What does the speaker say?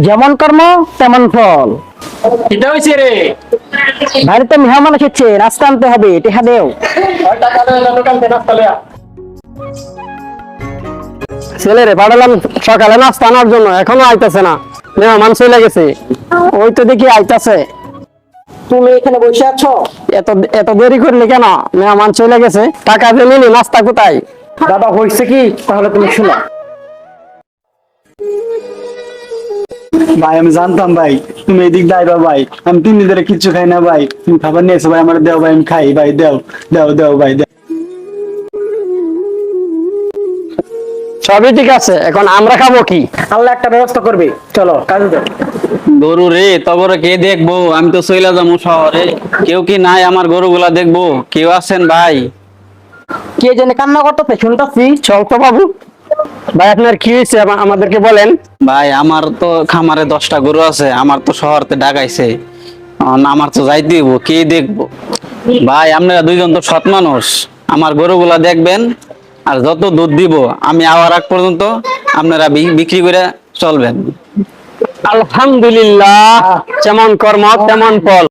যেমন কর্ম তেমন ফল। এটা হইছে রে। বাড়িতে মেহমান এসেছে, নাস্তা আনতে হবে, টেহা দেও। টাকা দে দোকান থেকে নাস্তা লয়া। ছেলেরে পাঠালাম সকালে নাস্তা আনার জন্য, এখনো আইতাছে না। মেহমান চলে গেছে। ওই তো দেখি আইতাছে। তুমি এখানে বসে আছো? এত এত দেরি করলি কেন? মেহমান চলে গেছে, টাকা দিয়ে নিলি, নাস্তা কোথায়? বাবা হইছে কি তাহলে তুমি শুনো। ভাই আমি জানতাম ভাই তুমি এদিক দাইবা ভাই, আমি 3 দিন ধরে কিচ্ছু খাই না ভাই, তুমি খাবার নিয়েছো ভাই, আমার দেও ভাই, আমি খাই ভাই, দেও দেও দেও ভাই দেও। সবই ঠিক আছে, এখন আমরা খাবো কি? আল্লাহ একটা ব্যবস্থা করবে, চলো কাজে যাও। গরু রে তবরে কে দেখবো? আমি তো চইলা যাবো শহরে, কেউ কি নাই আমার গরুগুলা দেখবো? কেউ আছেন ভাই? কে জানে কান্না করতেছে, শুনতেছি। চল তো বাবু। ভাই আপনার কি হয়েছে আমাদেরকে বলেন। ভাই আমার তো খামারে 10টা গরু আছে, আমার তো শহরতে ডাকাইছে, আমার তো যাইতে হইব, কে দেখবো? ভাই আপনারা দুইজন তো সৎ মানুষ, আমার গরুগুলা দেখবেন, আর যত দুধ দিব আমি আওয়ার আগ পর্যন্ত আপনারা বিক্রি করে চলবেন। আলহামদুলিল্লাহ, যেমন কর্ম তেমন ফল।